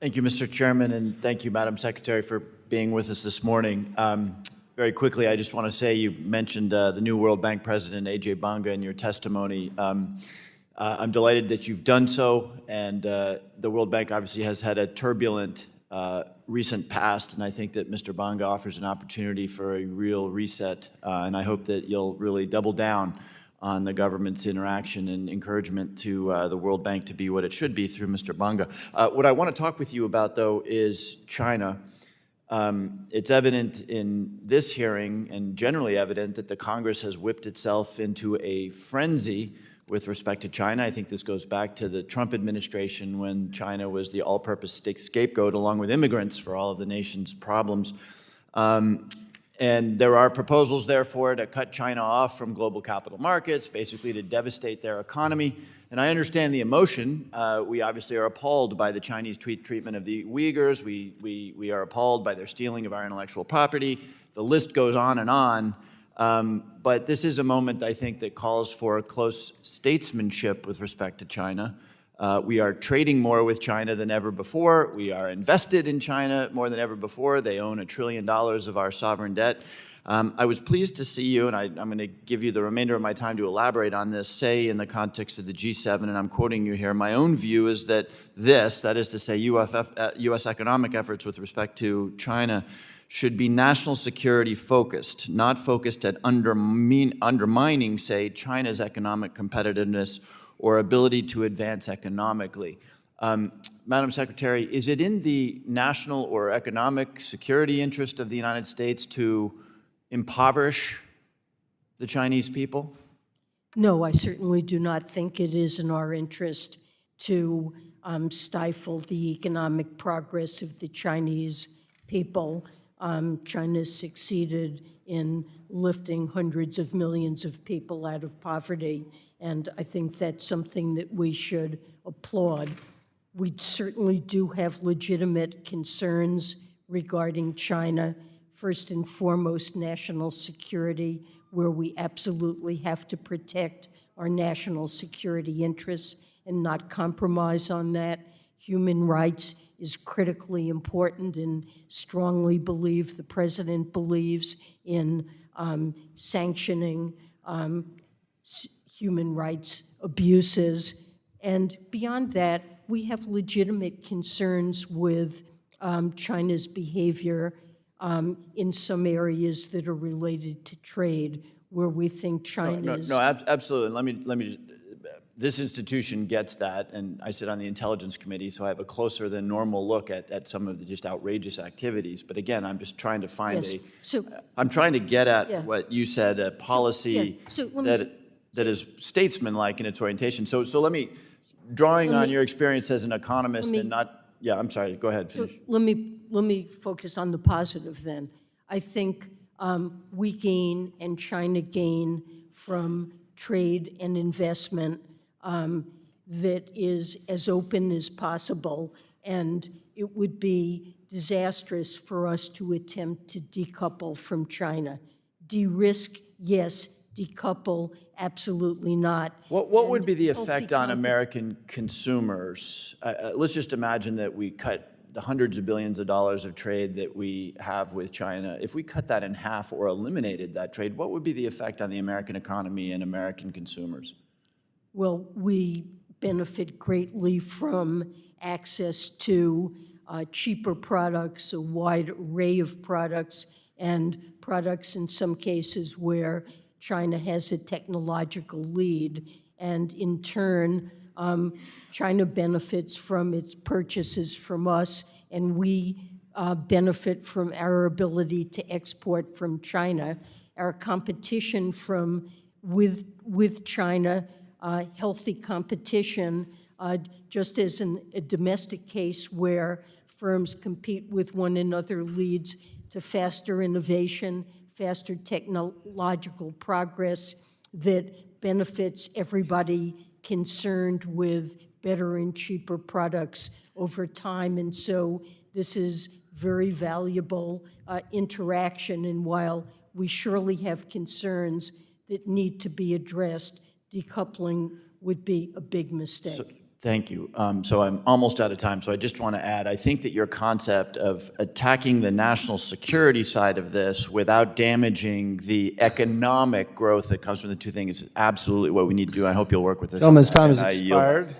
Thank you, Mr. Chairman, and thank you, Madam Secretary, for being with us this morning. Very quickly, I just want to say you mentioned the new World Bank President, A.J. Banga, in your testimony. I'm delighted that you've done so, and the World Bank obviously has had a turbulent recent past, and I think that Mr. Banga offers an opportunity for a real reset, and I hope that you'll really double down on the government's interaction and encouragement to the World Bank to be what it should be through Mr. Banga. What I want to talk with you about, though, is China. It's evident in this hearing, and generally evident, that the Congress has whipped itself into a frenzy with respect to China. I think this goes back to the Trump administration, when China was the all-purpose scapegoat along with immigrants for all of the nation's problems. And there are proposals, therefore, to cut China off from global capital markets, basically to devastate their economy. And I understand the emotion. We obviously are appalled by the Chinese treatment of the Uyghurs. We are appalled by their stealing of our intellectual property. The list goes on and on. But this is a moment, I think, that calls for close statesmanship with respect to China. We are trading more with China than ever before. We are invested in China more than ever before. They own $1 trillion of our sovereign debt. I was pleased to see you, and I'm going to give you the remainder of my time to elaborate on this, say in the context of the G7, and I'm quoting you here, my own view is that that is to say U.S. economic efforts with respect to China, should be national security focused, not focused at undermining, say, China's economic competitiveness or ability to advance economically. Madam Secretary, is it in the national or economic security interest of the United States to impoverish the Chinese people? No, I certainly do not think it is in our interest to stifle the economic progress of the Chinese people. China succeeded in lifting hundreds of millions of people out of poverty, and I think that's something that we should applaud. We certainly do have legitimate concerns regarding China. First and foremost, national security, where we absolutely have to protect our national security interests and not compromise on that. Human rights is critically important, and strongly believe the president believes in sanctioning human rights abuses. And beyond that, we have legitimate concerns with China's behavior in some areas that are related to trade, where we think China's... No, absolutely. Let me just, this institution gets that, and I sit on the Intelligence Committee, so I have a closer than normal look at some of the just outrageous activities. But again, I'm just trying to find I'm trying to get at what you said, a policy that is statesman-like in its orientation. So let me, drawing on your experience as an economist and not, I'm sorry, go ahead, finish. So let me focus on the positive then. I think we gain and China gain from trade and investment that is as open as possible, and it would be disastrous for us to attempt to decouple from China. De-risk, yes. Decouple, absolutely not. What would be the effect on American consumers? Let's just imagine that we cut the hundreds of billions of dollars of trade that we have with China. If we cut that in half or eliminated that trade, what would be the effect on the American economy and American consumers? Well, we benefit greatly from access to cheaper products, a wide array of products, and products in some cases where China has a technological lead, and in turn, China benefits from its purchases from us, and we benefit from our ability to export from China. Our competition with China, healthy competition, just as in a domestic case where firms compete with one another, leads to faster innovation, faster technological progress that benefits everybody concerned with better and cheaper products over time. And so this is very valuable interaction. And while we surely have concerns that need to be addressed, decoupling would be a big mistake. Thank you. So I'm almost out of time, so I just want to add, I think that your concept of attacking the national security side of this without damaging the economic growth that comes from the two things is absolutely what we need to do. I hope you'll work with us. Gentleman's time has And I yield back. expired.